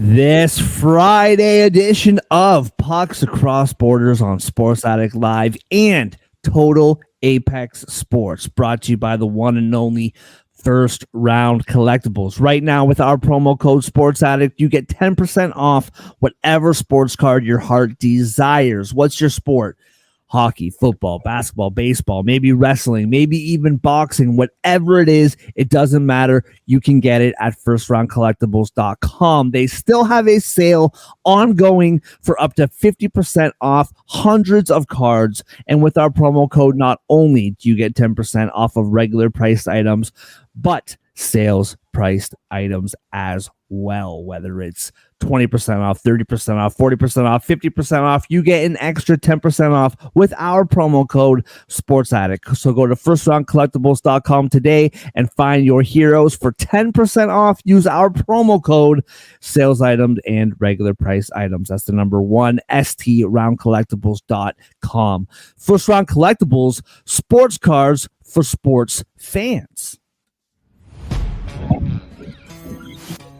This Friday edition of Pucks Across Borders on Sports Addict Live and Total Apex Sports, brought to you by the one and only First Round Collectibles. Right now, with our promo code Sports Addict, you get 10% off whatever sports card your heart desires. What's your sport? Hockey, football, basketball, baseball, maybe wrestling, maybe even boxing, whatever it is, it doesn't matter. You can get it at firstroundcollectibles.com. They still have a sale ongoing for up to 50% off hundreds of cards. And with our promo code, not only do you get 10% off of regular priced items, but sales priced items as well, whether it's 20% off, 30% off, 40% off, 50% off. You get an extra 10% off with our promo code Sports Addict. So go to firstroundcollectibles.com today and find your heroes for 10% off. Use our promo code sales items and regular price items. That's the number one, STRoundcollectibles.com. First Round Collectibles, sports cards for sports fans.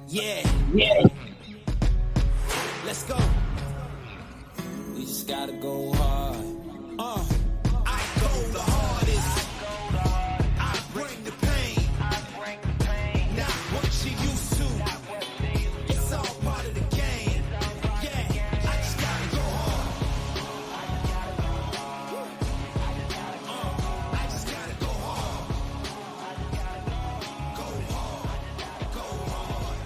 Yeah. Let's go. We just gotta go hard. I go the hardest. I bring the pain. Not what you used to. It's all part of the game. Yeah, I just gotta go hard. I just gotta go hard. Go hard. Go hard.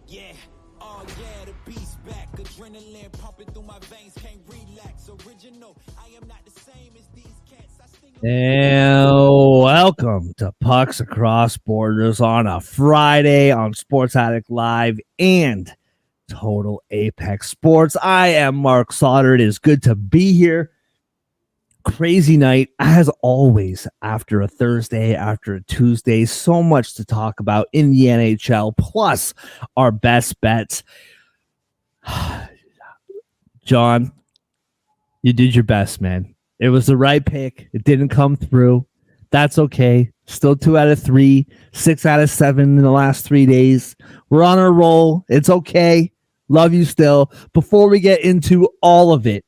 Yeah. Oh yeah, the beast back. Adrenaline pumping through my veins, can't relax. Original, I am not the same as these cats. I sting. And welcome to Pucks Across Borders on a Friday on Sports Addict Live and Total Apex Sports. I am Mark Sauter. It is good to be here. Crazy night, as always, after a Thursday, after a Tuesday. So much to talk about in the NHL, plus our best bets. John, you did your best, man. It was the right pick. It didn't come through. That's okay. Still 2 out of 3, 6 out of 7 in the last 3 days. We're on a roll. It's okay. Love you still. Before we get into all of it,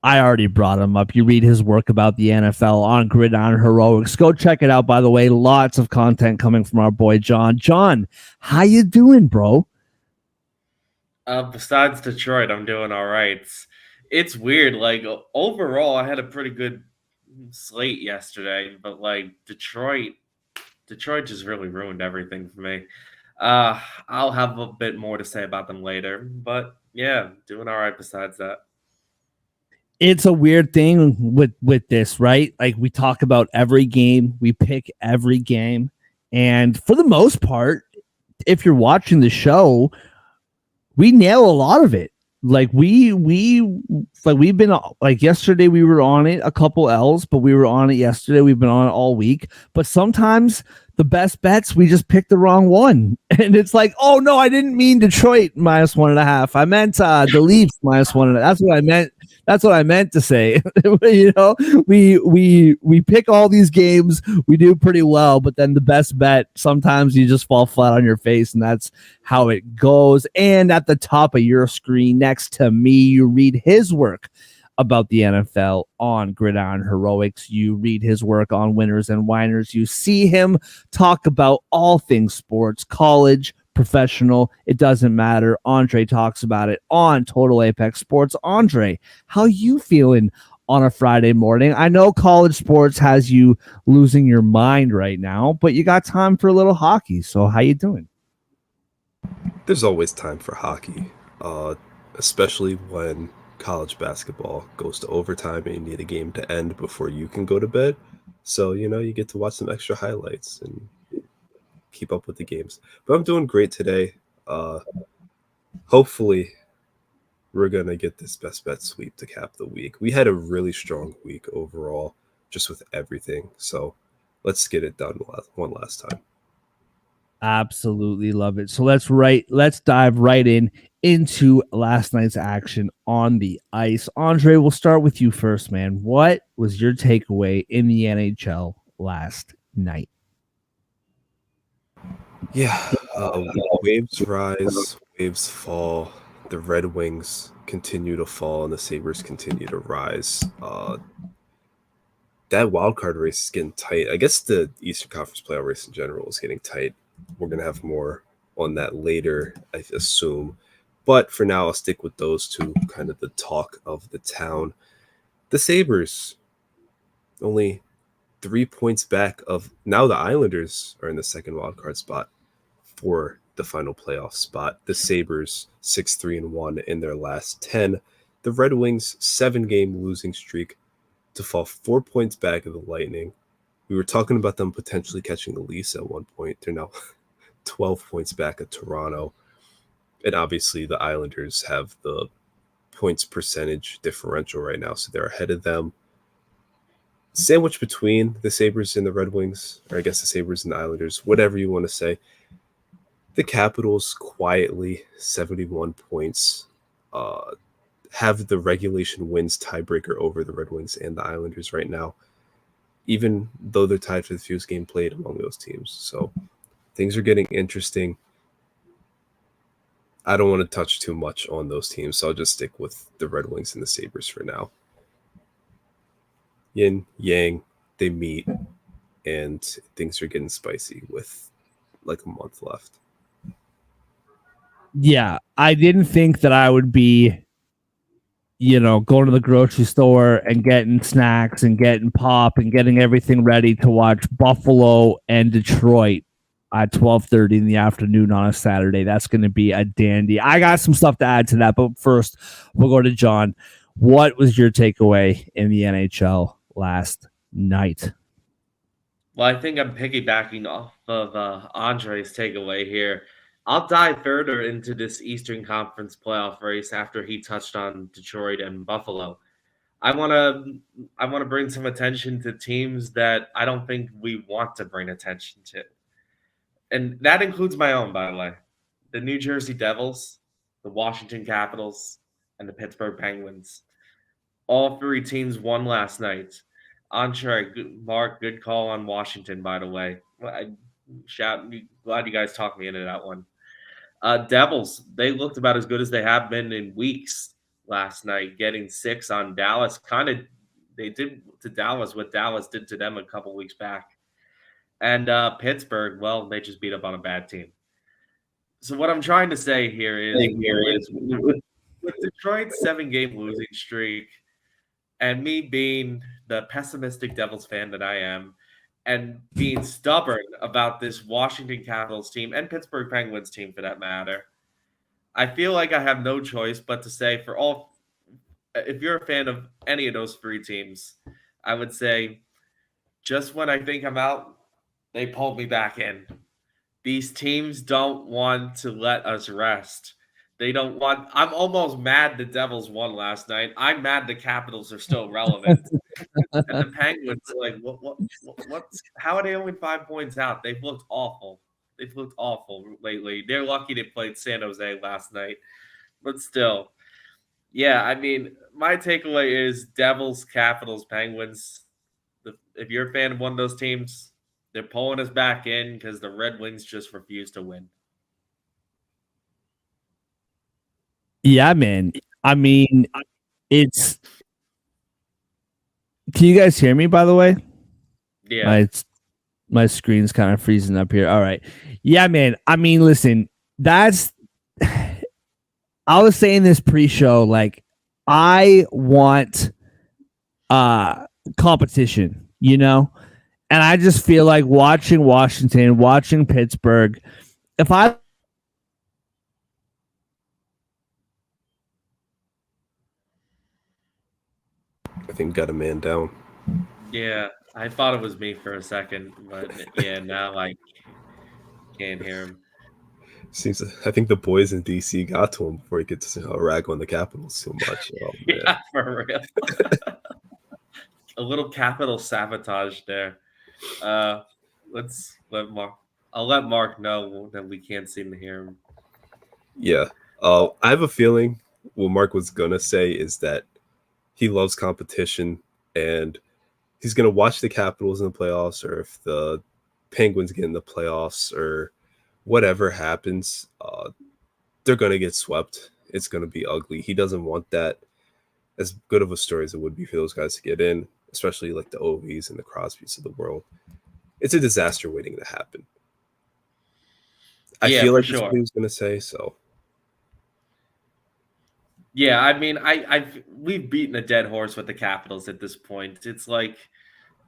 I already brought him up. You read his work about the NFL on Gridiron Heroics. Go check it out, by the way. Lots of content coming from our boy John. John, how you doing, bro? Besides Detroit, I'm doing all right. It's weird. Like, overall, I had a pretty good slate yesterday, but like Detroit just really ruined everything for me. I'll have a bit more to say about them later, but yeah, doing all right besides that. It's a weird thing with this, right? Like, we talk about every game, we pick every game, and for the most part, if you're watching the show, we nail a lot of it. Like we've been like yesterday we were on it, a couple L's, but we were on it yesterday. We've been on it all week, but sometimes the best bets, we just picked the wrong one. And it's like, oh no, I didn't mean Detroit -1.5. I meant the Leafs -1.5. That's what I meant. That's what I meant to say. You know, we pick all these games, we do pretty well, but then the best bet, sometimes you just fall flat on your face, and that's how it goes. And at the top of your screen next to me, you read his work about the NFL on Gridiron Heroics. You read his work on Winners and Winers. You see him talk about all things sports, college, professional, it doesn't matter. Andre talks about it on Total Apex Sports. Andre, how you feeling on a Friday morning? I know college sports has you losing your mind right now, but you got time for a little hockey. So how you doing? There's always time for hockey, especially when college basketball goes to overtime and you need a game to end before you can go to bed. So, you know, you get to watch some extra highlights and keep up with the games. But I'm doing great today. Hopefully we're gonna get this best bet sweep to cap the week. We had a really strong week overall, just with everything. So let's get it done one last time. Absolutely love it. So let's dive right into last night's action on the ice. Andre, we'll start with you first, man. What was your takeaway in the NHL last night? Yeah, Waves rise, waves fall. The Red Wings continue to fall, and the Sabres continue to rise. That wild card race is getting tight. I guess the Eastern Conference playoff race in general is getting tight. We're gonna have more on that later, I assume. But for now, I'll stick with those two, kind of the talk of the town. The Sabres, only 3 points back of now the Islanders are in the second wild card spot for the final playoff spot. The Sabres 6-3-1 in their last 10. The Red Wings 7-game losing streak to fall 4 points back of the Lightning. We were talking about them potentially catching the Leafs at one point. They're now 12 points back of Toronto. And obviously the Islanders have the points percentage differential right now, so they're ahead of them. Sandwiched between the Sabres and the Red Wings, or I guess the Sabres and the Islanders, whatever you want to say. The Capitals quietly 71 points, have the regulation wins tiebreaker over the Red Wings and the Islanders right now, even though they're tied for the fewest game played among those teams. So things are getting interesting. I don't want to touch too much on those teams, so I'll just stick with the Red Wings and the Sabres for now. Yin, yang, they meet, and things are getting spicy with like a month left. Yeah, I didn't think that I would be, going to the grocery store and getting snacks and getting pop and getting everything ready to watch Buffalo and Detroit at 12:30 in the afternoon on a Saturday. That's going to be a dandy. I got some stuff to add to that, but first we'll go to John. What was your takeaway in the NHL last night? Well, I think I'm piggybacking off of Andre's takeaway here. I'll dive further into this Eastern Conference playoff race after he touched on Detroit and Buffalo. I want to bring some attention to teams that I don't think we want to bring attention to. And that includes my own, by the way. The New Jersey Devils, the Washington Capitals, and the Pittsburgh Penguins. All three teams won last night. Entree, Mark, good call on Washington, by the way. Glad you guys talked me into that one. Devils, they looked about as good as they have been in weeks last night, getting 6 on Dallas. They did to Dallas what Dallas did to them a couple weeks back. And Pittsburgh, well, they just beat up on a bad team. So what I'm trying to say here is with Detroit's 7-game losing streak, and me being the pessimistic Devils fan that I am, and being stubborn about this Washington Capitals team and Pittsburgh Penguins team for that matter, I feel like I have no choice but to say if you're a fan of any of those three teams, I would say just when I think I'm out, they pulled me back in. These teams don't want to let us rest. I'm almost mad the Devils won last night. I'm mad the Capitals are still relevant. And the Penguins, how are they only 5 points out? They've looked awful. Lately. They're lucky they played San Jose last night. But still, yeah, I mean, my takeaway is Devils, Capitals, Penguins. If you're a fan of one of those teams, they're pulling us back in because the Red Wings just refuse to win. Yeah, man. I mean, it's. Can you guys hear me, by the way? Yeah. My screen's kind of freezing up here. All right. Yeah, man. I mean, listen, I was saying this pre-show, like, I want competition, and I just feel like watching Washington, watching Pittsburgh, if I think got a man down. Yeah, I thought it was me for a second, but yeah, now I can't hear him. I think the boys in DC got to him before he gets to rag on the Capitals too much. Oh, yeah, for real. A little capital sabotage there. Let's let Mark. I'll let Mark know that we can't seem to hear him. Yeah, I have a feeling what Mark was gonna say is that he loves competition and he's gonna watch the Capitals in the playoffs, or if the Penguins get in the playoffs, or whatever happens, they're gonna get swept. It's gonna be ugly. He doesn't want that. As good of a story as it would be for those guys to get in, especially like the Ovies and the Crosbys of the world. It's a disaster waiting to happen. I Yeah, feel for like that's what sure. he was gonna say. So Yeah, I mean, we've beaten a dead horse with the Capitals at this point. It's like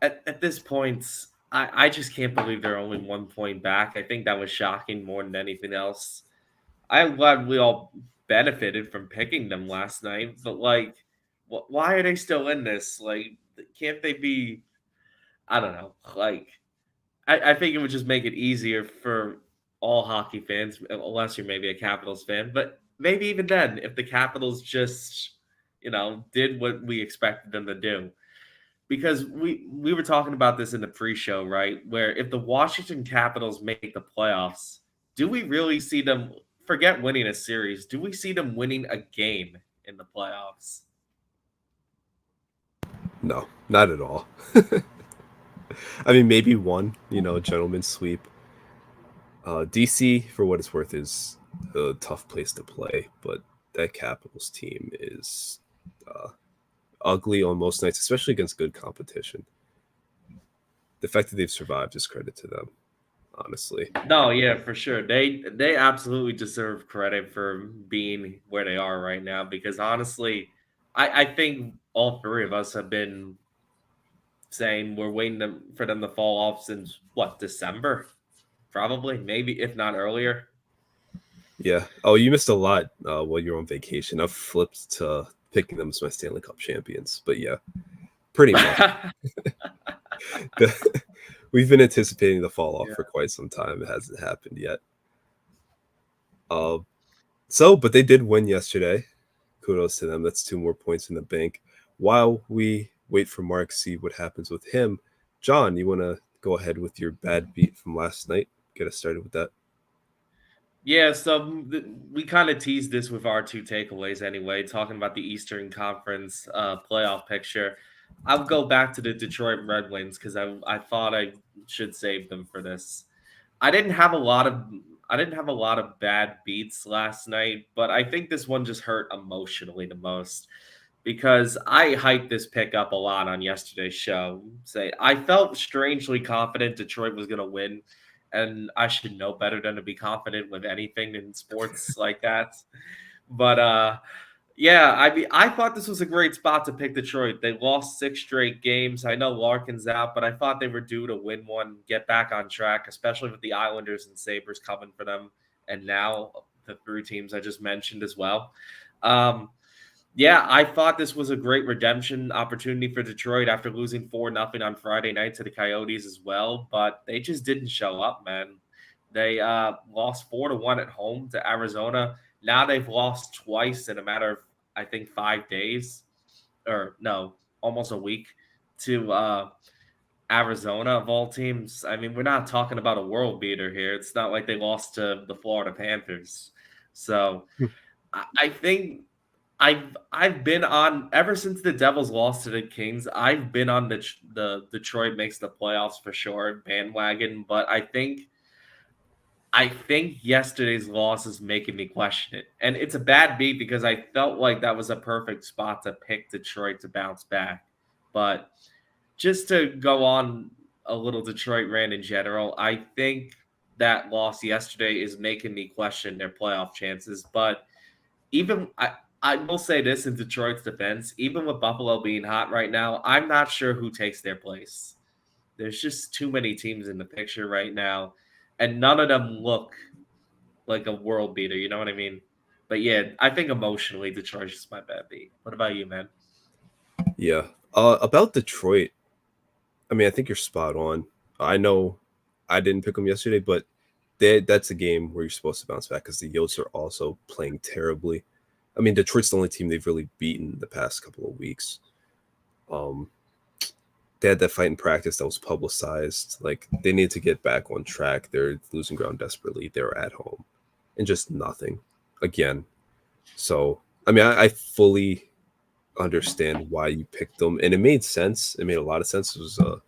at this point, I just can't believe they're only 1 point back. I think that was shocking more than anything else. I'm glad we all benefited from picking them last night, but like, why are they still in this? Like, can't they be? I don't know. Like, I think it would just make it easier for all hockey fans, unless you're maybe a Capitals fan. But maybe even then, if the Capitals just, did what we expected them to do, because we were talking about this in the pre-show, right? Where if the Washington Capitals make the playoffs, do we really see them forget winning a series? Do we see them winning a game in the playoffs? no, not at all. I mean, maybe one, a gentleman's sweep. DC, for what it's worth, is a tough place to play, but that Capitals team is ugly on most nights, especially against good competition. The fact that they've survived is credit to them, honestly. No, yeah, for sure. They absolutely deserve credit for being where they are right now because honestly, I think all three of us have been saying we're waiting for them to fall off since what, December? Probably, maybe if not earlier. Yeah. Oh, you missed a lot while you're on vacation. I've flipped to picking them as my Stanley Cup champions, but yeah, pretty much. We've been anticipating the fall off Yeah. for quite some time. It hasn't happened yet. But they did win yesterday. Kudos to them. That's 2 more points in the bank. While we wait for Mark, see what happens with him, John, you want to go ahead with your bad beat from last night? Get us started with that. Yeah, so we kind of teased this with our two takeaways anyway, talking about the Eastern Conference playoff picture. I'll go back to the Detroit Red Wings because I thought I should save them for this. I didn't have a lot of I didn't have a lot of bad beats last night, but I think this one just hurt emotionally the most because I hyped this pick up a lot on yesterday's show. Say I felt strangely confident Detroit was going to win, and I should know better than to be confident with anything in sports like that. But yeah, I mean, I thought this was a great spot to pick Detroit. They lost 6 straight games. I know Larkin's out, but I thought they were due to win one, get back on track, especially with the Islanders and Sabres coming for them, and now the three teams I just mentioned as well. Um, yeah, I thought this was a great redemption opportunity for Detroit after losing 4-0 on Friday night to the Coyotes as well, but they just didn't show up, man. They lost 4-1 at home to Arizona. Now they've lost twice in a matter of, I think, 5 days, or no, almost a week to Arizona of all teams. I mean, we're not talking about a world beater here. It's not like they lost to the Florida Panthers. So I think I've been on ever since the Devils lost to the Kings. I've been on the Detroit makes the playoffs for sure bandwagon, but I think yesterday's loss is making me question it. And it's a bad beat because I felt like that was a perfect spot to pick Detroit to bounce back. But just to go on a little Detroit rant in general, I think that loss yesterday is making me question their playoff chances. But even I will say this in Detroit's defense, even with Buffalo being hot right now, I'm not sure who takes their place. There's just too many teams in the picture right now, and none of them look like a world beater. You know what I mean? But yeah, I think emotionally, Detroit's just my bad beat. What about you, man? Yeah. About Detroit, I mean, I think you're spot on. I know I didn't pick them yesterday, but that's a game where you're supposed to bounce back because the Yotes are also playing terribly. I mean, Detroit's the only team they've really beaten the past couple of weeks. They had that fight in practice that was publicized. Like, they need to get back on track. They're losing ground desperately. They're at home and just nothing again. So, I mean, I fully understand why you picked them, and it made sense. It made a lot of sense. It was a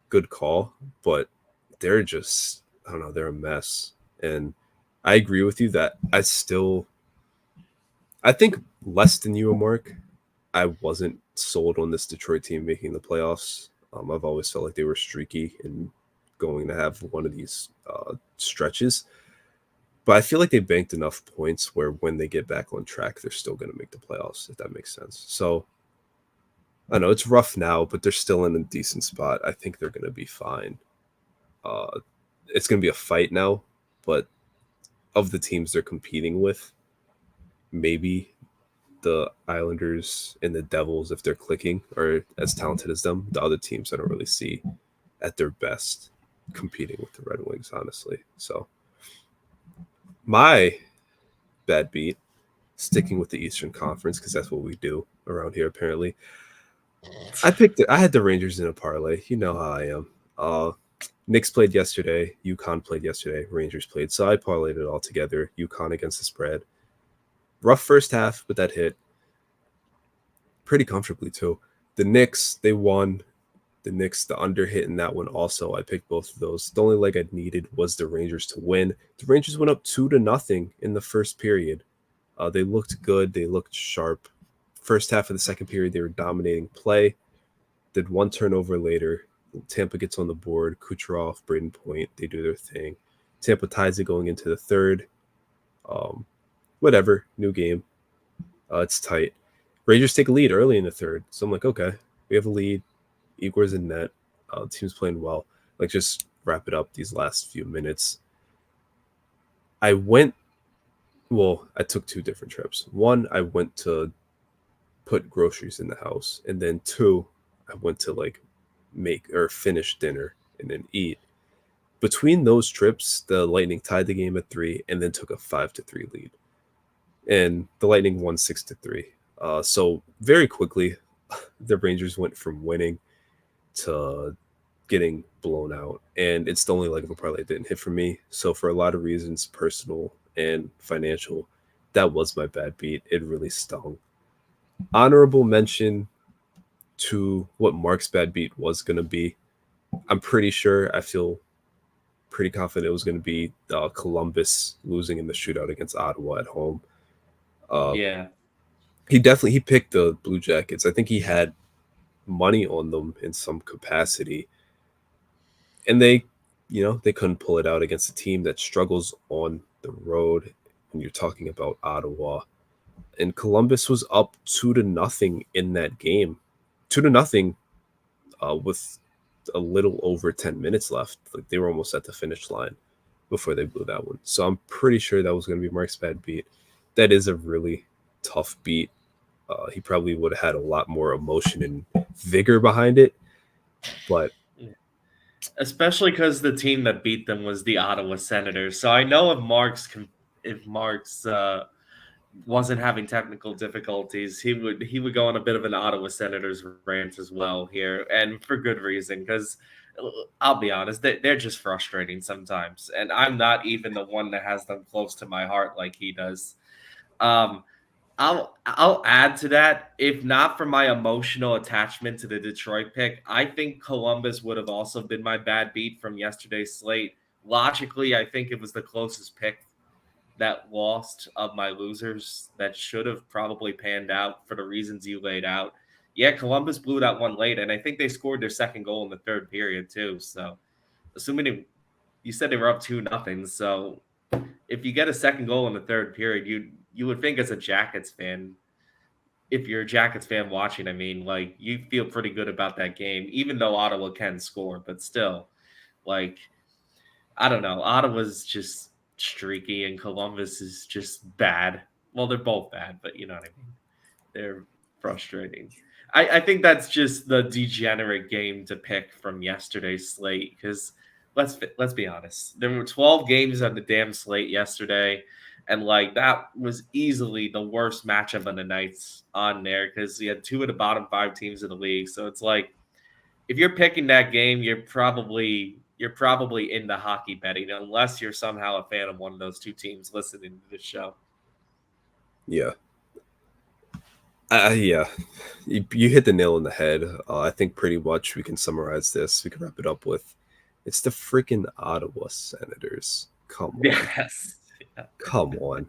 good call, but they're just, I don't know, they're a mess. And I agree with you that I think less than you, Mark. I wasn't sold on this Detroit team making the playoffs. I've always felt like they were streaky and going to have one of these stretches. But I feel like they banked enough points where when they get back on track, they're still going to make the playoffs, if that makes sense. So I know it's rough now, but they're still in a decent spot. I think they're going to be fine. Uh, it's going to be a fight now, but of the teams they're competing with, maybe the Islanders and the Devils, if they're clicking, are as talented as them. The other teams I don't really see at their best competing with the Red Wings, honestly. So my bad beat, sticking with the Eastern Conference because that's what we do around here. Apparently, I had the Rangers in a parlay. You know how I am. Knicks played yesterday. UConn played yesterday. Rangers played. So I parlayed it all together. UConn against the spread. Rough first half, but that hit pretty comfortably too. The Knicks, they won. The Knicks, the under hit in that one also. I picked both of those. The only leg I needed was the Rangers to win. The Rangers went up 2-0 in the first period. They looked good. They looked sharp. First half of the second period, they were dominating play. Did one turnover later. Tampa gets on the board. Kucherov, Braden Point, they do their thing. Tampa ties it going into the third. Whatever, new game. It's tight. Rangers take a lead early in the third. So I'm like, okay, we have a lead. Igor's in net. The team's playing well. Like, just wrap it up these last few minutes. I took two different trips. One, I went to put groceries in the house. And then two, I went to like make or finish dinner and then eat. Between those trips, the Lightning tied the game at 3 and then took a 5-3 lead. And the Lightning won 6-3. So very quickly, the Rangers went from winning to getting blown out. And it's the only leg of a parlay that didn't hit for me. So for a lot of reasons, personal and financial, that was my bad beat. It really stung. Honorable mention to what Mark's bad beat was going to be. I'm pretty sure, I feel pretty confident it was going to be Columbus losing in the shootout against Ottawa at home. Yeah. He picked the Blue Jackets. I think he had money on them in some capacity. And they couldn't pull it out against a team that struggles on the road when you're talking about Ottawa. And Columbus was up 2-0 in that game. 2-0 with a little over 10 minutes left. Like, they were almost at the finish line before they blew that one. So I'm pretty sure that was going to be Mark's bad beat. That is a really tough beat. He probably would have had a lot more emotion and vigor behind it. But especially because the team that beat them was the Ottawa Senators. So I know if Mark's wasn't having technical difficulties, he would go on a bit of an Ottawa Senators rant as well here, and for good reason. Because I'll be honest, they're just frustrating sometimes, and I'm not even the one that has them close to my heart like he does. I'll add to that. If not for my emotional attachment to the Detroit pick, I think Columbus would have also been my bad beat from yesterday's slate. Logically, I think it was the closest pick that lost of my losers that should have probably panned out for the reasons you laid out. Yeah, Columbus blew that one late, and I think they scored their second goal in the third period too. So, assuming you said they were up 2-0, so if you get a second goal in the third period, you would think as a Jackets fan, if you're a Jackets fan watching, I mean, like, you feel pretty good about that game, even though Ottawa can score, but still, like, I don't know. Ottawa's just streaky and Columbus is just bad. Well, they're both bad, but you know what I mean. They're frustrating. I think that's just the degenerate game to pick from yesterday's slate because let's be honest. There were 12 games on the damn slate yesterday, and like that was easily the worst matchup of the nights on there because you had two of the bottom 5 teams in the league. So it's like if you're picking that game, you're probably into hockey betting unless you're somehow a fan of one of those two teams listening to this show. yeah. Yeah, you hit the nail on the head. I think pretty much we can summarize this. We can wrap it up with it's the freaking Ottawa Senators. Come on. Yes. Come on.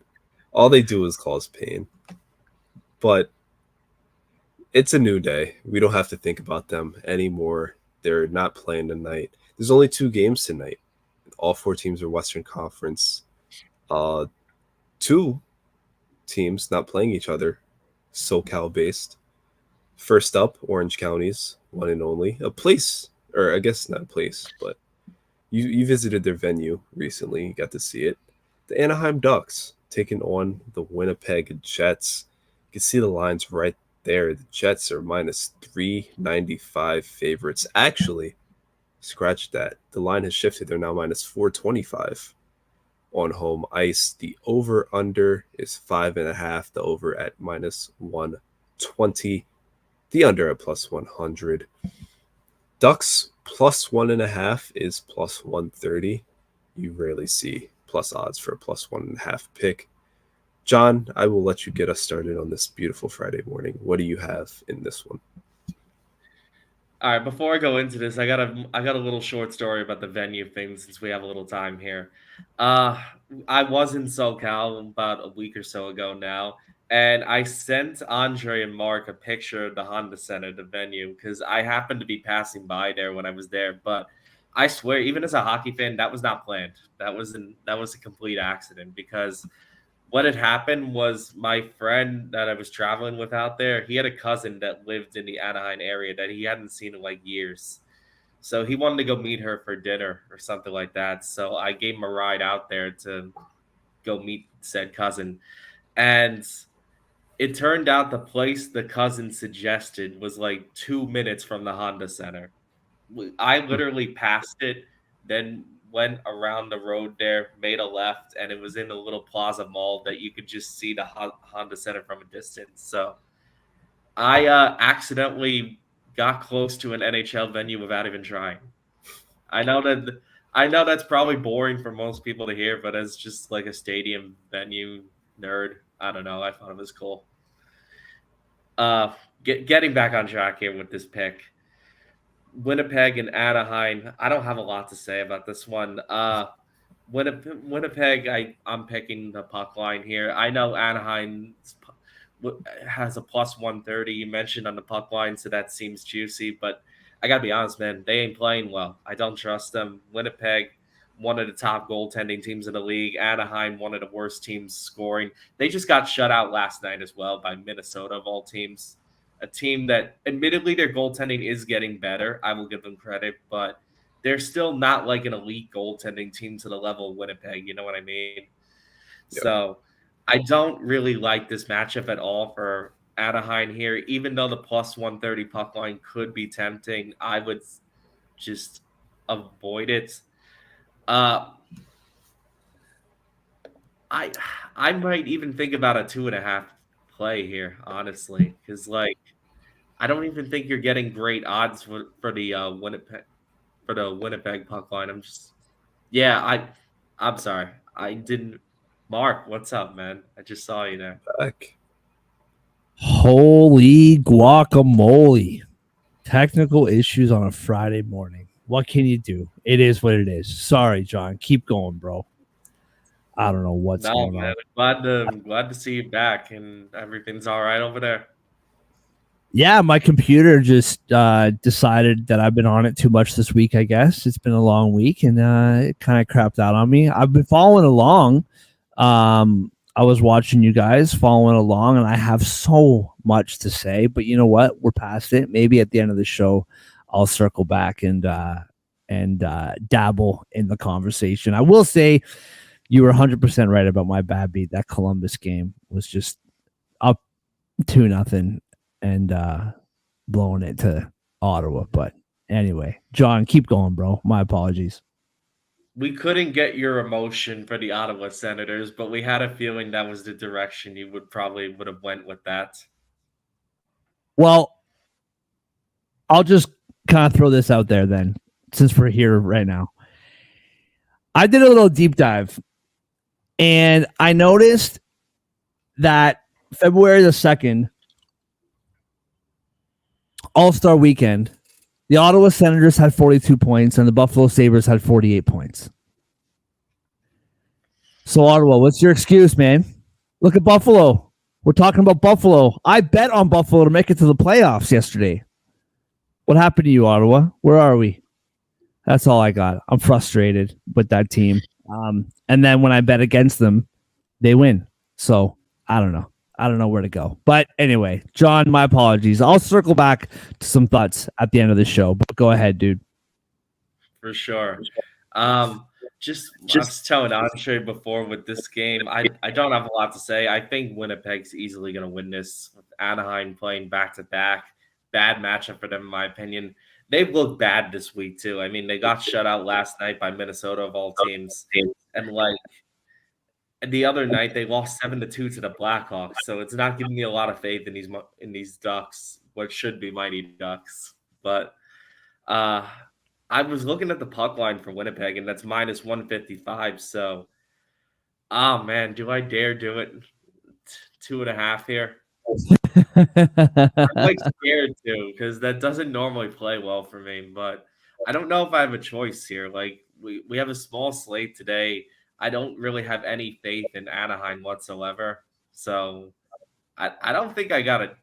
All they do is cause pain. But it's a new day. We don't have to think about them anymore. They're not playing tonight. There's only 2 games tonight. All 4 teams are Western Conference. 2 teams not playing each other, SoCal based. First up, Orange County's one and only. A place, or I guess not a place, but you visited their venue recently. You got to see it. The Anaheim Ducks taking on the Winnipeg Jets. You can see the lines right there. The Jets are minus 395 favorites. Actually, scratch that. The line has shifted. They're now minus 425 on home ice. The over under is 5.5. The over at minus 120. The under at plus 100. Ducks plus 1.5 is plus 130. You rarely see plus odds for a plus 1.5 pick. John, I will let you get us started on this beautiful Friday morning. What do you have in this one? All right, before I go into this, I got a little short story about the venue thing since we have a little time here. I was in SoCal about a week or so ago now, and I sent Andre and Mark a picture of the Honda Center, the venue, because I happened to be passing by there when I was there. But I swear, even as a hockey fan, that was not planned. That was a complete accident because what had happened was my friend that I was traveling with out there, he had a cousin that lived in the Anaheim area that he hadn't seen in like years. So he wanted to go meet her for dinner or something like that. So I gave him a ride out there to go meet said cousin. And it turned out the place the cousin suggested was like 2 minutes from the Honda Center. I literally passed it, then went around the road there, made a left, and it was in a little plaza mall that you could just see the Honda Center from a distance. So I accidentally got close to an NHL venue without even trying. I know that I know that's probably boring for most people to hear, but as just like a stadium venue nerd, I don't know. I thought it was cool. Uh, getting back on track here with this pick. Winnipeg and Anaheim. I don't have a lot to say about this one. Winnipeg, I'm picking the puck line here. I know Anaheim has a plus 130. You mentioned on the puck line, so that seems juicy. But I gotta be honest, man, they ain't playing well. I don't trust them. Winnipeg, one of the top goaltending teams in the league. Anaheim, one of the worst teams scoring. They just got shut out last night as well by Minnesota of all teams. A team that, admittedly, their goaltending is getting better. I will give them credit, but they're still not like an elite goaltending team to the level of Winnipeg. You know what I mean? Yep. So I don't really like this matchup at all for Anaheim here. Even though the plus 130 puck line could be tempting, I would just avoid it. I might even think about a 2.5 play here, honestly, because like I don't even think you're getting great odds for the Winnipeg puck line. Yeah, I'm sorry. I didn't. Mark, what's up, man? I just saw you there. Back. Holy guacamole. Technical issues on a Friday morning. What can you do? It is what it is. Sorry, John. Keep going, bro. I don't know what's going Man, on. I'm glad to see you back and everything's all right over there. Yeah, my computer just decided that I've been on it too much this week, I guess. It's been a long week, and it kind of crapped out on me. I've been following along. I was watching you guys following along, and I have so much to say, but you know what? We're past it. Maybe at the end of the show, I'll circle back and dabble in the conversation. I will say you were 100% right about my bad beat. That Columbus game was just up 2-0 and blowing it to Ottawa. But anyway, John, keep going, bro. My apologies. We couldn't get your emotion for the Ottawa Senators, but we had a feeling that was the direction you would have went with that. Well, I'll just kind of throw this out there then, since we're here right now. I did a little deep dive, and I noticed that February the 2nd, All-Star Weekend, the Ottawa Senators had 42 points and the Buffalo Sabres had 48 points. So Ottawa, what's your excuse, man? Look at Buffalo. We're talking about Buffalo. I bet on Buffalo to make it to the playoffs yesterday. What happened to you, Ottawa? Where are we? That's all I got. I'm frustrated with that team. And then when I bet against them, they win. So I don't know. I don't know where to go. But anyway, John, my apologies. I'll circle back to some thoughts at the end of the show. But go ahead, dude. For sure. Just I was telling Andre before with this game, I don't have a lot to say. I think Winnipeg's easily going to win this with Anaheim playing back to back. Bad matchup for them, in my opinion. They've looked bad this week too. I mean, they got shut out last night by Minnesota of all teams, and like the other night they lost 7-2 to the Blackhawks. So it's not giving me a lot of faith in these Ducks, what should be mighty Ducks. But I was looking at the puck line for Winnipeg, and that's minus 155. So, oh man, do I dare do it? 2.5 here. I'm like scared to because that doesn't normally play well for me. But I don't know if I have a choice here. Like we have a small slate today. I don't really have any faith in Anaheim whatsoever. So I don't think I got it.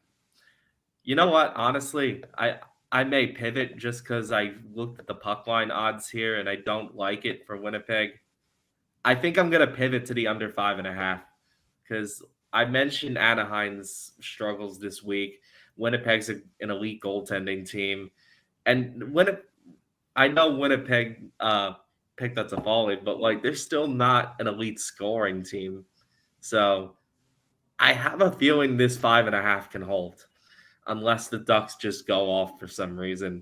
You know what? Honestly, I may pivot just because I looked at the puck line odds here and I don't like it for Winnipeg. I think I'm gonna pivot to the under 5.5 because I mentioned Anaheim's struggles this week. Winnipeg's an elite goaltending team, and I know Winnipeg picked up a volley, but like they're still not an elite scoring team. So I have a feeling this 5.5 can hold unless the Ducks just go off for some reason.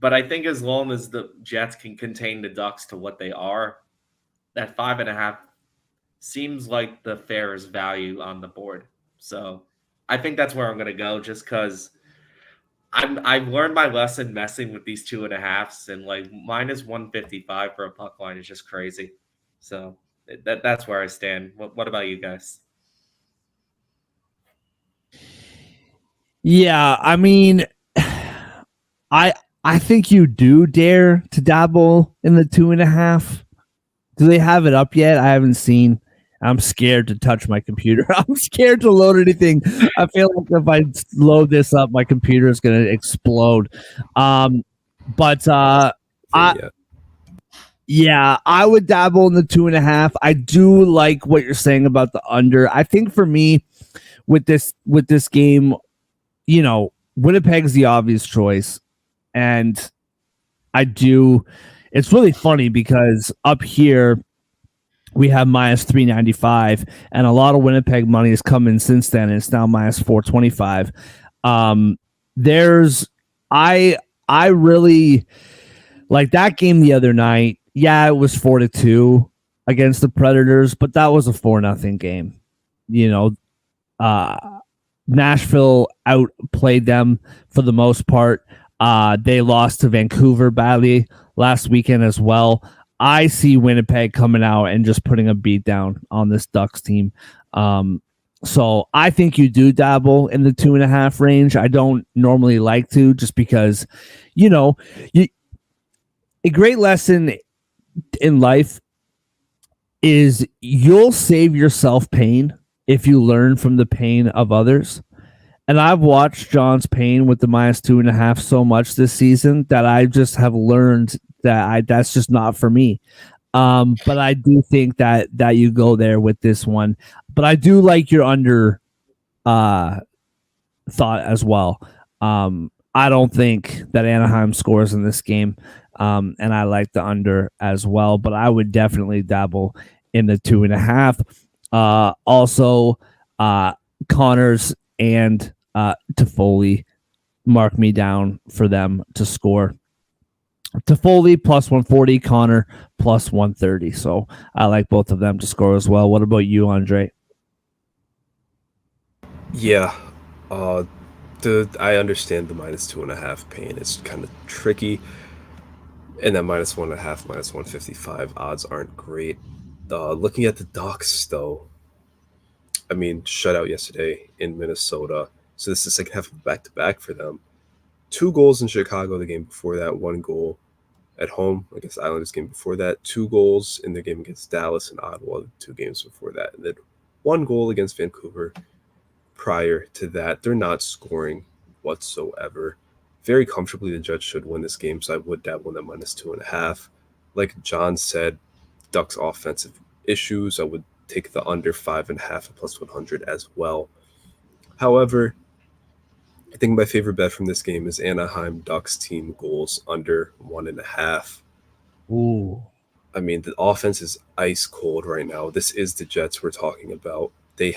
But I think as long as the Jets can contain the Ducks to what they are, that 5.5 seems like the fairest value on the board. So I think that's where I'm going to go just because I've learned my lesson messing with these 2.5s, and like minus 155 for a puck line is just crazy. So that's where I stand. What about you guys? Yeah, I mean, I think you do dare to dabble in the 2.5. Do they have it up yet? I haven't seen. I'm scared to touch my computer. I'm scared to load anything. I feel like if I load this up, my computer is going to explode. But yeah, I would dabble in the 2.5. I do like what you're saying about the under. I think for me, with this game, you know, Winnipeg's the obvious choice, and I do. It's really funny because up here we have minus 395, and a lot of Winnipeg money has come in since then, and it's now minus 425. I really like that game the other night. Yeah, it was 4-2 against the Predators, but that was a 4-0 game. You know, Nashville outplayed them for the most part. They lost to Vancouver badly last weekend as well. I see Winnipeg coming out and just putting a beat down on this Ducks team. So I think you do dabble in the 2.5 range. I don't normally like to just because, you know, a great lesson in life is you'll save yourself pain if you learn from the pain of others. And I've watched John's pain with the minus 2.5 so much this season that I just have learned that that's just not for me. But I do think that you go there with this one. But I do like your under thought as well. I don't think that Anaheim scores in this game. And I like the under as well. But I would definitely dabble in the 2.5. Also, Connors and Toffoli, mark me down for them to score. Toffoli plus 140, Connor plus 130. So I like both of them to score as well. What about you, Andre? Yeah, I understand the minus 2.5 pain. It's kind of tricky, and that minus 1.5, minus 155 odds aren't great. Looking at the Ducks, though, I mean, shutout yesterday in Minnesota, so this is like half of back-to-back for them. 2 goals in Chicago the game before that, 1 goal at home against the Islanders game before that, 2 goals in the game against Dallas and Ottawa, 2 games before that, and then 1 goal against Vancouver prior to that. They're not scoring whatsoever. Very comfortably, the Jets should win this game, so I would dabble in that -2.5. Like John said, Ducks offensive issues. I would take the under 5.5 at +100 as well. However, I think my favorite bet from this game is Anaheim Ducks team goals under 1.5. Ooh. I mean, the offense is ice cold right now. This is the Jets we're talking about. They've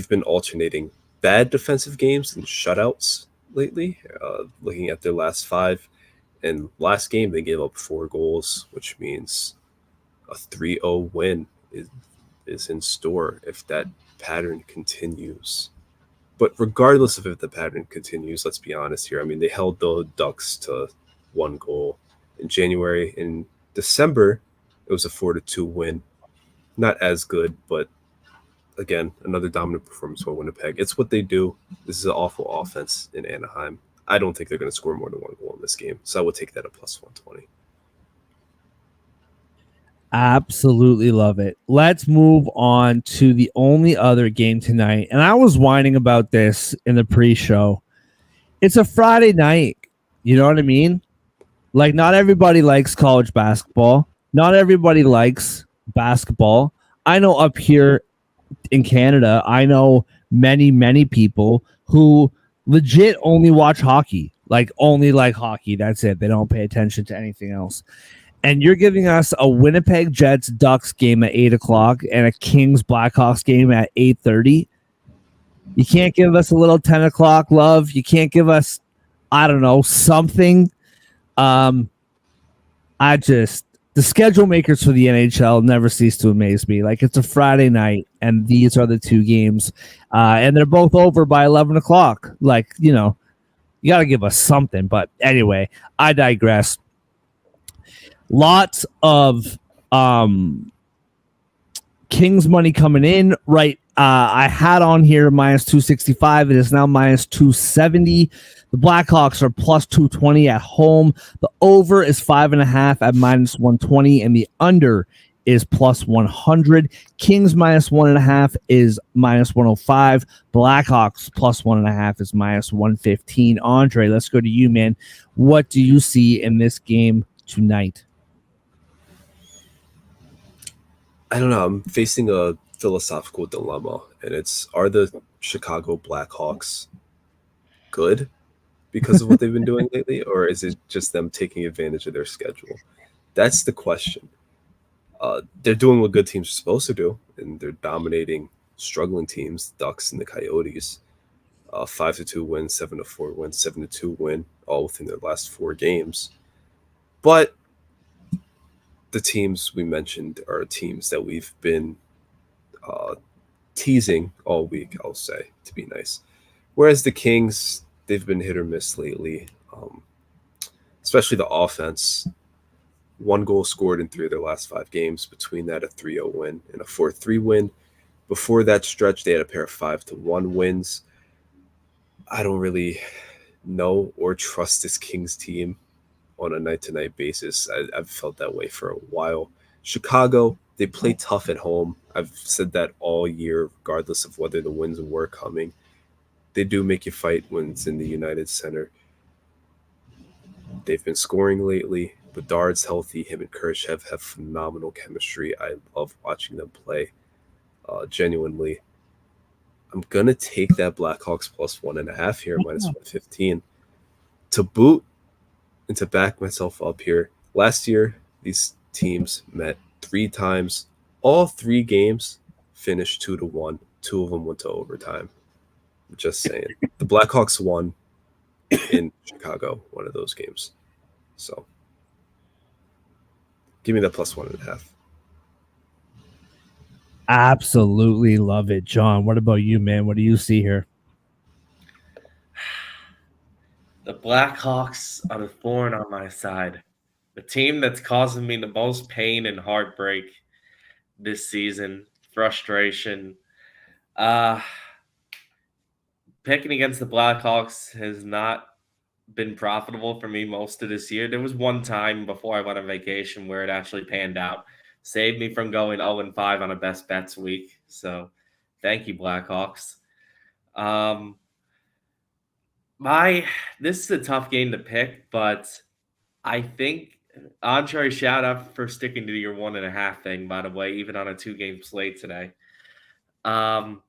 been alternating bad defensive games and shutouts lately. Looking at their last 5, and last game they gave up 4 goals, which means a 3-0 win is in store if that pattern continues. But regardless of if the pattern continues, let's be honest here. I mean, they held the Ducks to 1 goal in January. In December, it was a 4-2 win. Not as good, but again, another dominant performance for Winnipeg. It's what they do. This is an awful offense in Anaheim. I don't think they're going to score more than 1 goal in this game, so I would take that at +120. Absolutely love it. Let's move on to the only other game tonight. And I was whining about this in the pre-show. It's a Friday night. You know what I mean? Like, not everybody likes college basketball. Not everybody likes basketball. I know up here in Canada, I know many, many people who legit only watch hockey. Like, only like hockey. That's it. They don't pay attention to anything else. And you're giving us a Winnipeg Jets Ducks game at 8 o'clock and a Kings Blackhawks game at 8:30. You can't give us a little 10 o'clock love. You can't give us, I don't know, something. The schedule makers for the NHL never cease to amaze me. Like, it's a Friday night, and these are the 2 games, and they're both over by 11 o'clock. Like, you got to give us something. But anyway, I digress. Lots of Kings money coming in, right? I had on here -265. It is now -270. The Blackhawks are +220 at home. The over is 5.5 at -120, and the under is +100. Kings -1.5 is -105. Blackhawks +1.5 is -115. Andre, let's go to you, man. What do you see in this game tonight? I don't know. I'm facing a philosophical dilemma, and it's, are the Chicago Blackhawks good because of what they've been doing lately, or is it just them taking advantage of their schedule? That's the question. They're doing what good teams are supposed to do, and they're dominating struggling teams, Ducks and the Coyotes. 5-2 win, 7-4 win, 7-2 win, all within their last 4 games. But the teams we mentioned are teams that we've been teasing all week, I'll say, to be nice. Whereas the Kings, they've been hit or miss lately, especially the offense. 1 goal scored in 3 of their last 5 games. Between that, a 3-0 win and a 4-3 win. Before that stretch, they had a pair of 5-1 wins. I don't really know or trust this Kings team on a night-to-night basis. I've felt that way for a while. Chicago, they play tough at home. I've said that all year, regardless of whether the wins were coming. They do make you fight when it's in the United Center. They've been scoring lately. Bedard's healthy. Him and Khrushchev have phenomenal chemistry. I love watching them play. Genuinely. I'm going to take that Blackhawks +1.5 here, -115. To boot, and to back myself up here, last year, these teams met 3 times. All 3 games finished 2-1. 2 of them went to overtime. Just saying. The Blackhawks won in Chicago, one of those games. So, give me that +1.5. Absolutely love it. John, what about you, man? What do you see here? The Blackhawks are the thorn on my side. The team that's causing me the most pain and heartbreak this season, frustration. Picking against the Blackhawks has not been profitable for me most of this year. There was one time before I went on vacation where it actually panned out. Saved me from going 0-5 on a best bets week. So thank you, Blackhawks. Um, my this is a tough game to pick, but I think Andre, shout out for sticking to your 1.5 thing, by the way, even on a 2-game slate today. Um,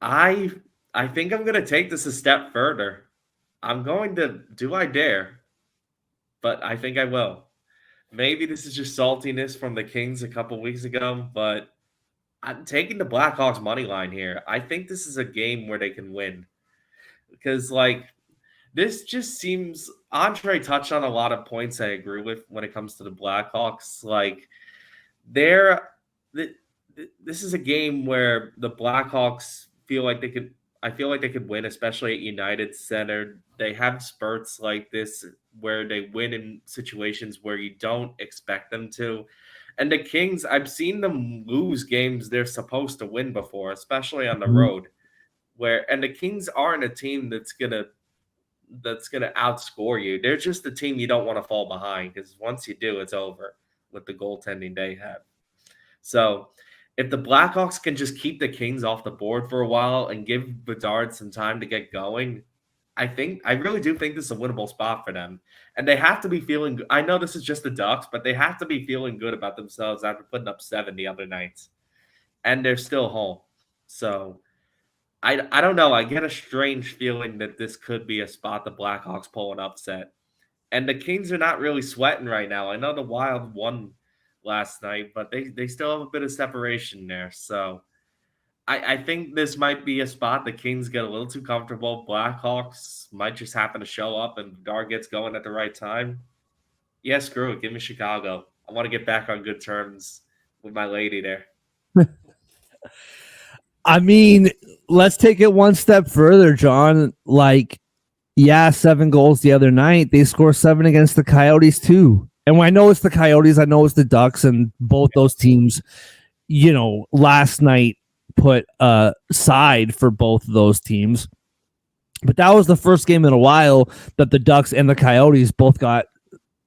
I I think I'm gonna take this a step further. I'm going to do I dare, but I think I will. Maybe this is just saltiness from the Kings a couple weeks ago, but I'm taking the Blackhawks money line here. I think this is a game where they can win because like this just seems Andre touched on a lot of points I agree with when it comes to the Blackhawks. Like they're this is a game where the Blackhawks feel like they could. I feel like they could win, especially at United Center. They have spurts like this where they win in situations where you don't expect them to. And the Kings, I've seen them lose games they're supposed to win before, especially on the road. And the Kings aren't a team that's gonna outscore you. They're just a team you don't want to fall behind because once you do, it's over with the goaltending they have. So if the Blackhawks can just keep the Kings off the board for a while and give Bedard some time to get going, I really do think this is a winnable spot for them. And they have to be feeling I know this is just the Ducks, but they have to be feeling good about themselves after putting up 7 the other night. And they're still home. So I don't know. I get a strange feeling that this could be a spot the Blackhawks pull an upset. And the Kings are not really sweating right now. I know the Wild won last night, but they still have a bit of separation there. So I think this might be a spot the Kings get a little too comfortable. Blackhawks might just happen to show up and Dar gets going at the right time. Yeah, screw it. Give me Chicago. I want to get back on good terms with my lady there. I mean, let's take it one step further, John. Like, yeah, 7 goals the other night. They score 7 against the Coyotes too. And when I know it's the Coyotes, I know it's the Ducks, and both those teams, last night put side for both of those teams. But that was the first game in a while that the Ducks and the Coyotes both got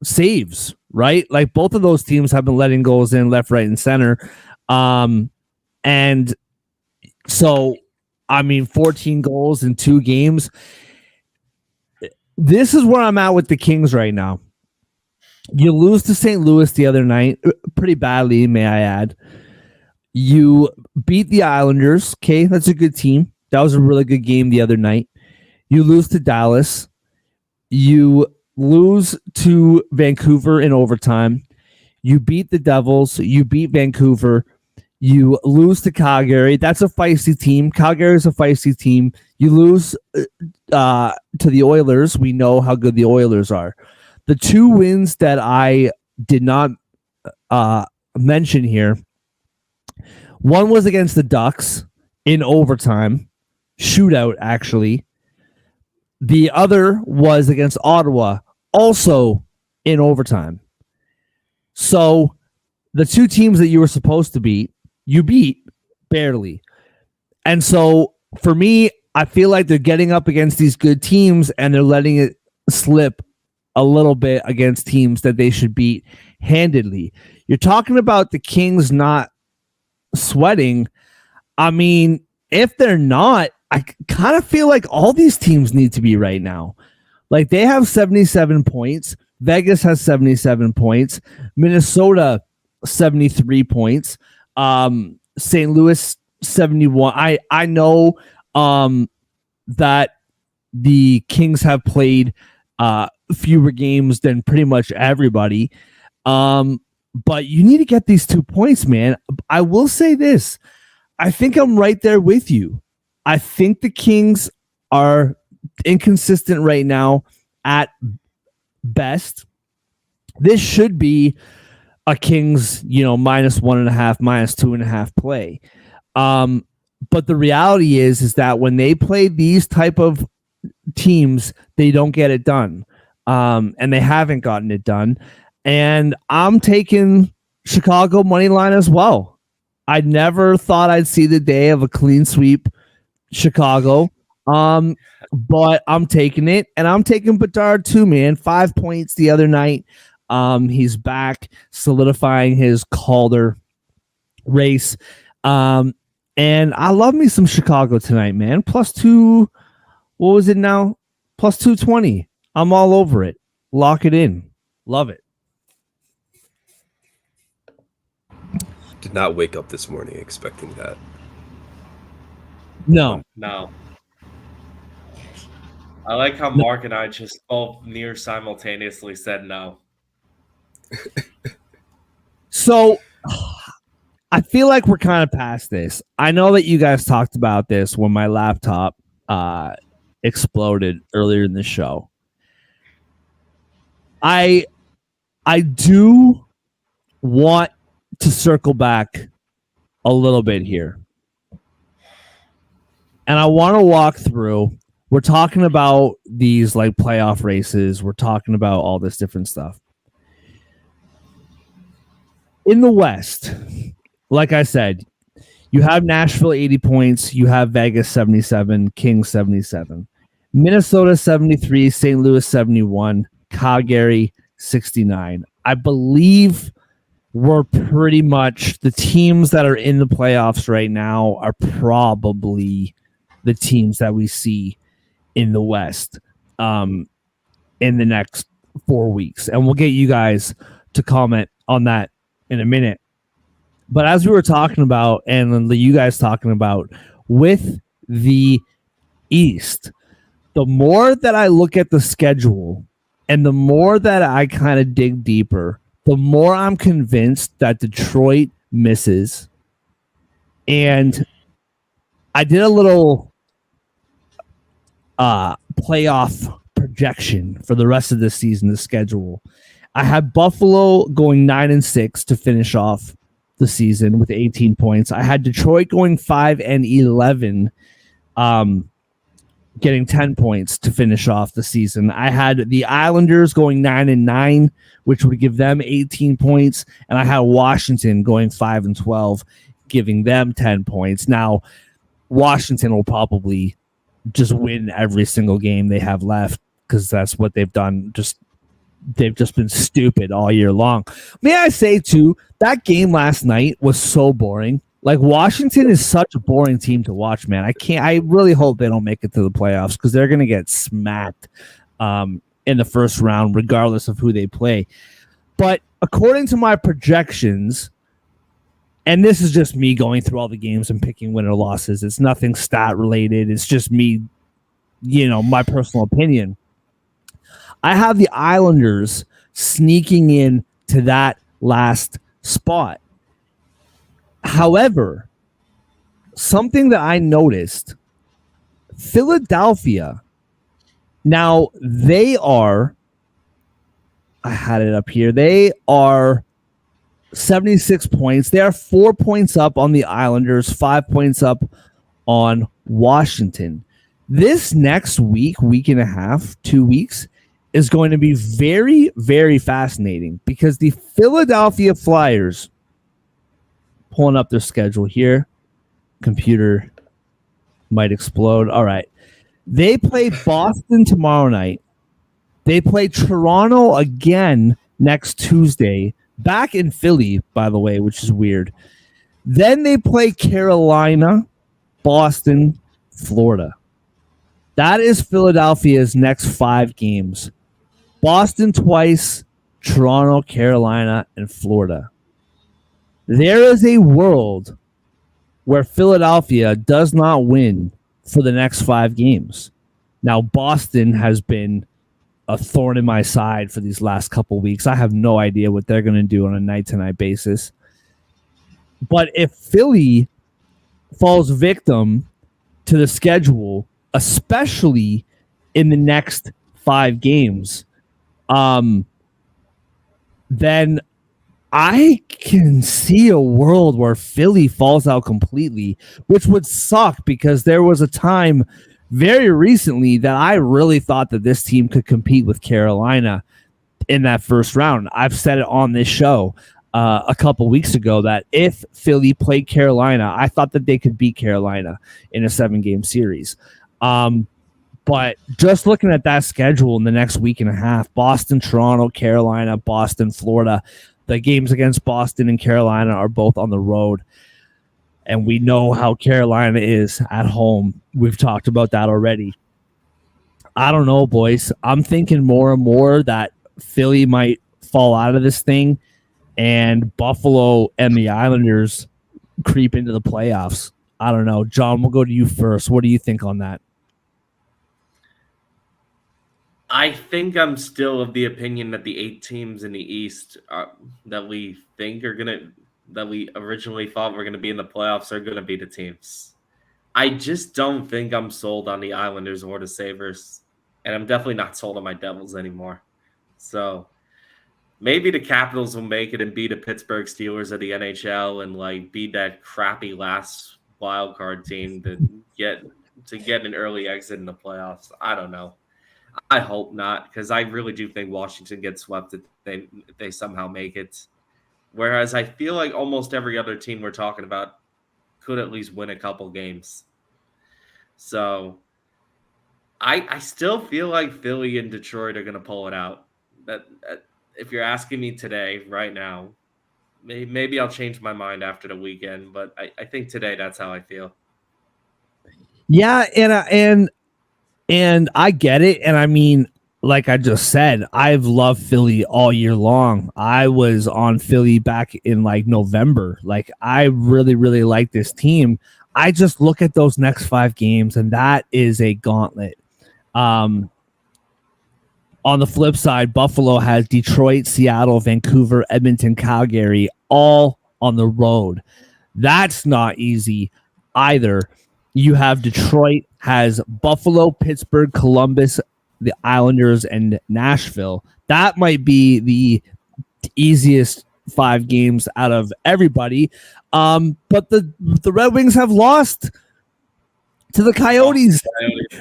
saves, right? Like both of those teams have been letting goals in left, right, and center. And so, 14 goals in 2 games. This is where I'm at with the Kings right now. You lose to St. Louis the other night, pretty badly, may I add. You beat the Islanders. Okay, that's a good team. That was a really good game the other night. You lose to Dallas. You lose to Vancouver in overtime. You beat the Devils. You beat Vancouver. You lose to Calgary. That's a feisty team. Calgary is a feisty team. You lose to the Oilers. We know how good the Oilers are. The 2 wins that I did not mention here, one was against the Ducks in overtime, shootout actually. The other was against Ottawa, also in overtime. So the 2 teams that you were supposed to beat, you beat barely. And so for me, I feel like they're getting up against these good teams and they're letting it slip a little bit against teams that they should beat handedly. You're talking about the Kings not sweating. I mean, if they're not, I kind of feel like all these teams need to be right now. Like they have 77 points. Vegas has 77 points. Minnesota, 73 points. St. Louis, 71. I know that the Kings have played fewer games than pretty much everybody. But you need to get these 2 points, man. I will say this. I think I'm right there with you. I think the Kings are inconsistent right now at best. This should be a Kings, -1.5, -2.5 play. But the reality is that when they play these type of teams, they don't get it done. And they haven't gotten it done. And I'm taking Chicago money line as well. I never thought I'd see the day of a clean sweep Chicago. But I'm taking it, and I'm taking Bedard too, man. 5 points the other night. He's back, solidifying his Calder race. And I love me some Chicago tonight, man. +2. What was it now? +220. I'm all over it. Lock it in. Love it. Did not wake up this morning expecting that. No. I like how Mark and I just both near simultaneously said no. So I feel like we're kind of past this. I know that you guys talked about this when my laptop exploded earlier in the show. I do want to circle back a little bit here. And I want to walk through. We're talking about these like playoff races. We're talking about all this different stuff. In the West, like I said, you have Nashville 80 points. You have Vegas 77, Kings 77, Minnesota 73, St. Louis 71, Calgary 69. I believe we're pretty much the teams that are in the playoffs right now are probably the teams that we see in the West in the next 4 weeks. And we'll get you guys to comment on that in a minute. But as we were talking about, and you guys talking about with the East, the more that I look at the schedule and the more that I kind of dig deeper, the more I'm convinced that Detroit misses. And I did a little playoff projection for the rest of the season, the schedule. I had Buffalo going 9-6 to finish off the season with 18 points. I had Detroit going 5-11, getting 10 points to finish off the season. I had the Islanders going 9-9, which would give them 18 points, and I had Washington going 5-12, giving them 10 points. Now, Washington will probably just win every single game they have left because that's what they've done. They've just been stupid all year long. May I say, too, that game last night was so boring. Like, Washington is such a boring team to watch, man. I really hope they don't make it to the playoffs because they're going to get smacked in the first round, regardless of who they play. But according to my projections, and this is just me going through all the games and picking winner losses. It's nothing stat related. It's just me, my personal opinion. I have the Islanders sneaking in to that last spot. However, something that I noticed, Philadelphia, now they are, I had it up here, they are 76 points. They are 4 points up on the Islanders, 5 points up on Washington. This next week and a half, 2 weeks, is going to be very, very fascinating because the Philadelphia Flyers, pulling up their schedule here, computer might explode. All right. They play Boston tomorrow night. They play Toronto again next Tuesday, back in Philly, by the way, which is weird. Then they play Carolina, Boston, Florida. That is Philadelphia's next 5 games. Boston twice, Toronto, Carolina, and Florida. There is a world where Philadelphia does not win for the next 5 games. Now, Boston has been a thorn in my side for these last couple weeks. I have no idea what they're going to do on a night-to-night basis. But if Philly falls victim to the schedule, especially in the next 5 games, then I can see a world where Philly falls out completely, which would suck because there was a time very recently that I really thought that this team could compete with Carolina in that first round. I've said it on this show a couple weeks ago that if Philly played Carolina, I thought that they could beat Carolina in a 7-game series. But just looking at that schedule in the next week and a half, Boston, Toronto, Carolina, Boston, Florida, the games against Boston and Carolina are both on the road. And we know how Carolina is at home. We've talked about that already. I don't know, boys. I'm thinking more and more that Philly might fall out of this thing and Buffalo and the Islanders creep into the playoffs. I don't know. John, we'll go to you first. What do you think on that? I think I'm still of the opinion that the 8 teams in the East that we originally thought were gonna be in the playoffs are gonna be the teams. I just don't think I'm sold on the Islanders or the Sabres, and I'm definitely not sold on my Devils anymore. So maybe the Capitals will make it and be the Pittsburgh Steelers of the NHL and like be that crappy last wild card team get an early exit in the playoffs. I don't know. I hope not, because I really do think Washington gets swept if they somehow make it. Whereas I feel like almost every other team we're talking about could at least win a couple games. So I still feel like Philly and Detroit are going to pull it out. That if you're asking me today, right now, maybe I'll change my mind after the weekend, but I think today that's how I feel. Yeah, and I get it. And I mean, like I just said, I've loved Philly all year long. I was on Philly back in like November. Like I really, really like this team. I just look at those next 5 games, and that is a gauntlet. On the flip side, Buffalo has Detroit, Seattle, Vancouver, Edmonton, Calgary, all on the road. That's not easy either. You have Detroit has Buffalo, Pittsburgh, Columbus, the Islanders, and Nashville. That might be the easiest 5 games out of everybody. But the Red Wings have lost to the Coyotes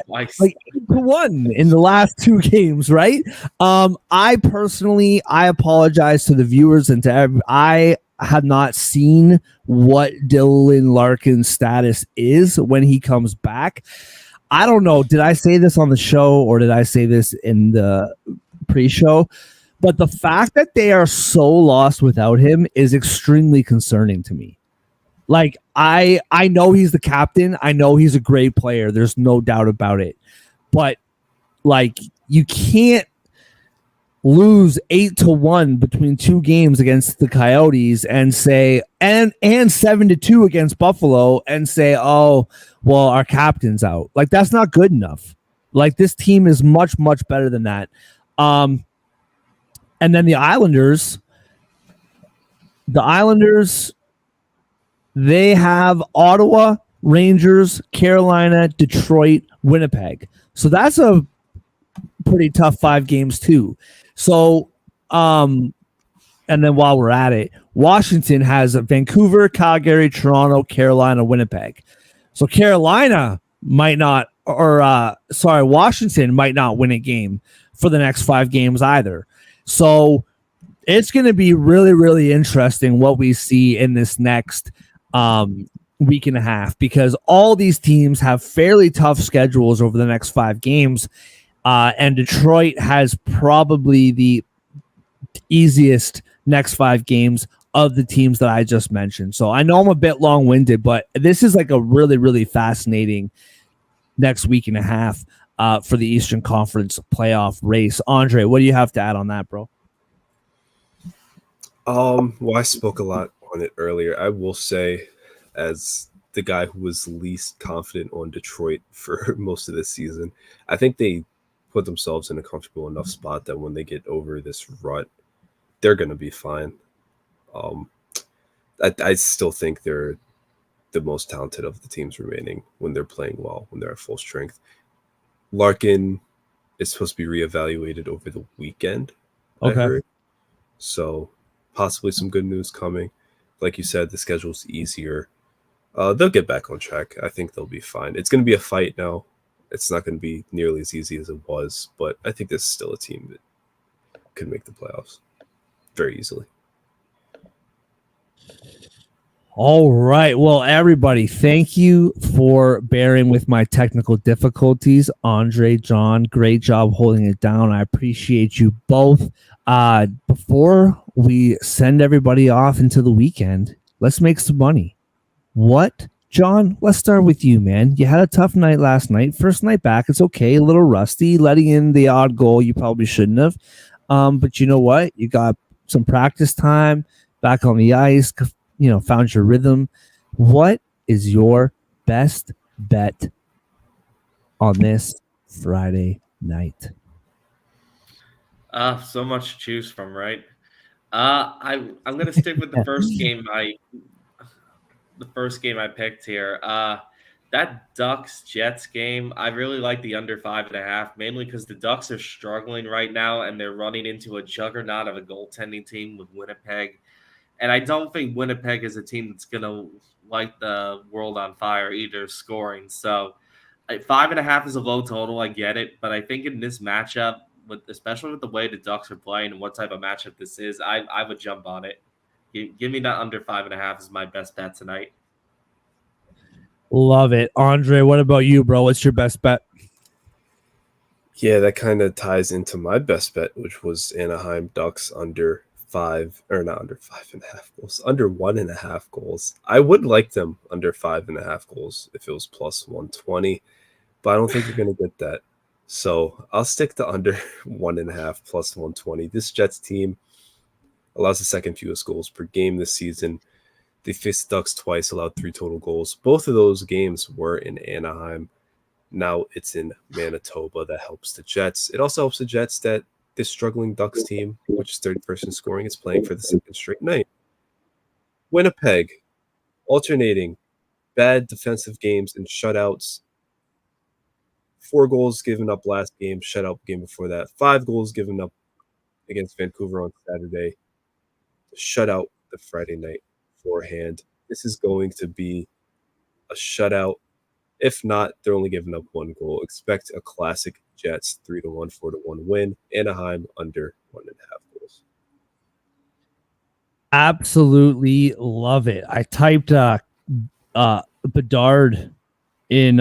like 8-1 in the last 2 games, right? I apologize to the viewers and to I have not seen what Dylan Larkin's status is when he comes back. I don't know. Did I say this on the show or did I say this in the pre-show? But the fact that they are so lost without him is extremely concerning to me. Like I know he's the captain. I know he's a great player. There's no doubt about it. But like you can't lose 8-1 between 2 games against the Coyotes and say and 7-2 against Buffalo and say, oh, well, our captain's out. Like that's not good enough. Like this team is much, much better than that. And then the Islanders, they have Ottawa, Rangers, Carolina, Detroit, Winnipeg. So that's a pretty tough 5 games too. So, and then while we're at it, Washington has Vancouver, Calgary, Toronto, Carolina, Winnipeg. So Carolina might not, Washington might not win a game for the next 5 games either. So it's going to be really, really interesting what we see in this next week and a half, because all these teams have fairly tough schedules over the next 5 games. And Detroit has probably the easiest next 5 games of the teams that I just mentioned. So I know I'm a bit long-winded, but this is like a really, really fascinating next week and a half for the Eastern Conference playoff race. Andre, what do you have to add on that, bro? Well, I spoke a lot on it earlier. I will say, as the guy who was least confident on Detroit for most of this season, I think they put themselves in a comfortable enough spot that when they get over this rut, they're going to be fine. I still think they're the most talented of the teams remaining when they're playing well, when they're at full strength. Larkin is supposed to be reevaluated over the weekend, Okay. I heard. So possibly some good news coming. Like you said, the schedule's easier. They'll get back on track. I think they'll be fine. It's going to be a fight now. It's not going to be nearly as easy as it was, but I think this is still a team that could make the playoffs very easily. All right. Well, everybody, thank you for bearing with my technical difficulties. Andre, John, great job holding it down. I appreciate you both. Before we send everybody off into the weekend, let's make some money. What? John, let's start with you, man. You had a tough night last night. First night back, it's okay. A little rusty, letting in the odd goal you probably shouldn't have. But you know what? You got some practice time back on the ice, found your rhythm. What is your best bet on this Friday night? So much to choose from, right? I'm gonna stick with the first game I picked here. That Ducks Jets game, I really like the under 5.5, mainly because the Ducks are struggling right now and they're running into a juggernaut of a goaltending team with Winnipeg. And I don't think Winnipeg is a team that's gonna light the world on fire either scoring. So 5.5 is a low total. I get it, but I think in this matchup, especially with the way the Ducks are playing and what type of matchup this is, I would jump on it. Give me that under 5.5 is my best bet tonight. Love it. Andre, what about you, bro? What's your best bet? Yeah, that kind of ties into my best bet, which was Anaheim Ducks under 5.5 goals, under 1.5 goals. I would like them under 5.5 goals if it was plus 120, but I don't think you're going to get that. So I'll stick to under 1.5 plus 120. This Jets team allows the second fewest goals per game this season. They faced the Ducks twice, allowed 3 total goals. Both of those games were in Anaheim. Now it's in Manitoba. That helps the Jets. It also helps the Jets that this struggling Ducks team, which is 31st in scoring, is playing for the second straight night. Winnipeg, alternating bad defensive games and shutouts. 4 goals given up last game, shutout game before that. 5 goals given up against Vancouver on Saturday. Shutout the Friday night beforehand. This is going to be a shutout. If not, they're only giving up 1 goal. Expect a classic Jets 3-1, 4-1 win. Anaheim under 1.5 goals. Absolutely love it. I typed Bedard in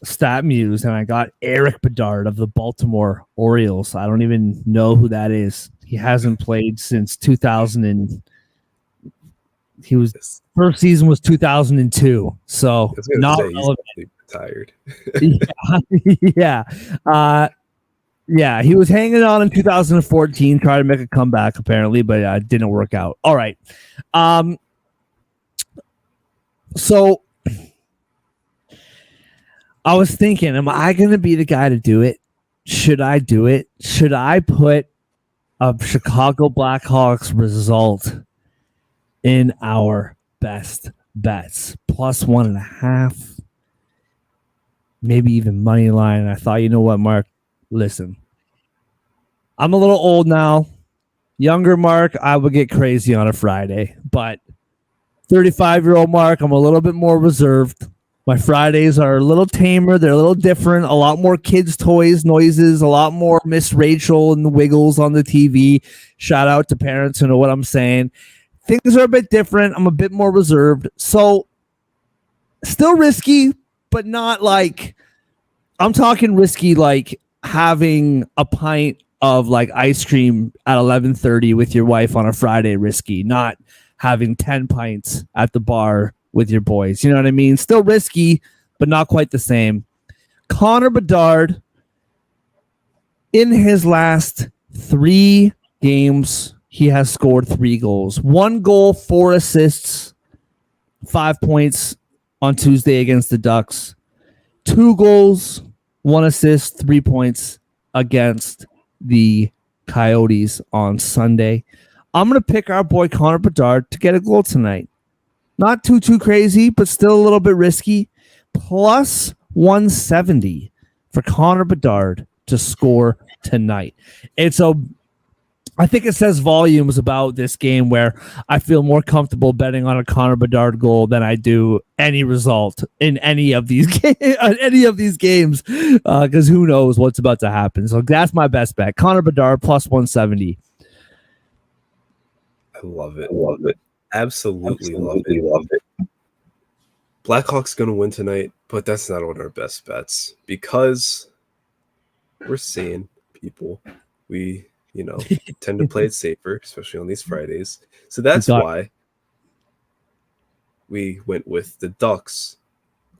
StatMuse and I got Eric Bedard of the Baltimore Orioles. I don't even know who that is. He hasn't played since 2000 first season was 2002. So not retired. Yeah. Yeah, he was hanging on in 2014, trying to make a comeback apparently, but it didn't work out. All right. So I was thinking, am I going to be the guy to do it? Should I do it? Should I put a Chicago Blackhawks result in our best bets? Plus 1.5, maybe even money line. And I thought, you know what, Mark? Listen, I'm a little old now. Younger Mark, I would get crazy on a Friday, but 35-year-old Mark, I'm a little bit more reserved. My Fridays are a little tamer. They're a little different. A lot more kids' toys, noises, a lot more Miss Rachel and the Wiggles on the TV. Shout out to parents who know what I'm saying. Things are a bit different. I'm a bit more reserved. So still risky, but not like, I'm talking risky like having a pint of like ice cream at 11:30 with your wife on a Friday risky, not having 10 pints at the bar with your boys. You know what I mean? Still risky, but not quite the same. Connor Bedard, in his last 3 games, he has scored 3 goals. 1 goal, 4 assists, 5 points on Tuesday against the Ducks. 2 goals, 1 assist, 3 points against the Coyotes on Sunday. I'm going to pick our boy Connor Bedard to get a goal tonight. Not too crazy, but still a little bit risky. Plus 170 for Connor Bedard to score tonight. I think it says volumes about this game where I feel more comfortable betting on a Connor Bedard goal than I do any result in any of these games, because who knows what's about to happen. So that's my best bet. Connor Bedard plus 170. I love it. Absolutely love it. Blackhawks going to win tonight, but that's not on our best bets because we're seeing people. We, tend to play it safer, especially on these Fridays. So that's why we went with the Ducks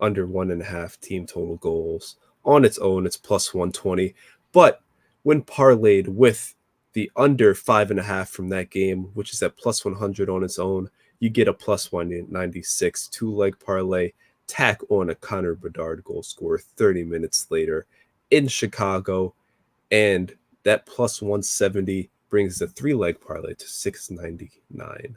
under 1.5 team total goals. On its own, it's plus 120. But when parlayed with the under 5.5 from that game, which is at plus 100 on its own, you get a plus 196 two-leg parlay. Tack on a Connor Bedard goal score 30 minutes later in Chicago. And that plus 170 brings the 3-leg parlay to 699.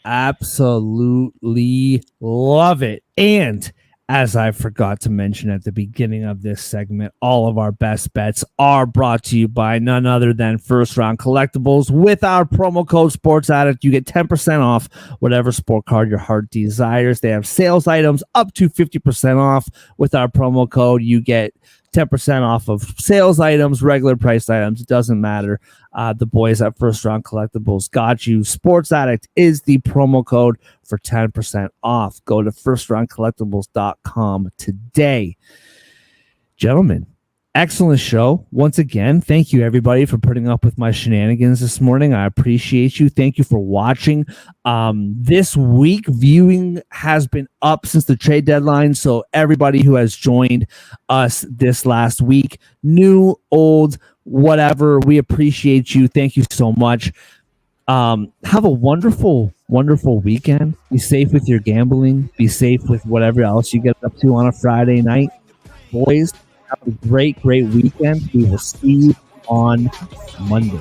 Absolutely love it. And as I forgot to mention at the beginning of this segment, all of our best bets are brought to you by none other than First Round Collectibles. With our promo code Sports Addict, you get 10% off whatever sport card your heart desires. They have sales items up to 50% off. With our promo code, you get 10% off of sales items, regular price items. It doesn't matter. The boys at First Round Collectibles got you. Sports Addict is the promo code for 10% off. Go to firstroundcollectibles.com today. Gentlemen, excellent show. Once again, thank you everybody for putting up with my shenanigans this morning. I appreciate you. Thank you for watching. This week, viewing has been up since the trade deadline. So everybody who has joined us this last week, new, old, whatever, we appreciate you. Thank you so much. Have a wonderful, wonderful weekend. Be safe with your gambling. Be safe with whatever else you get up to on a Friday night. Boys, have a great, great weekend. We will see you on Monday.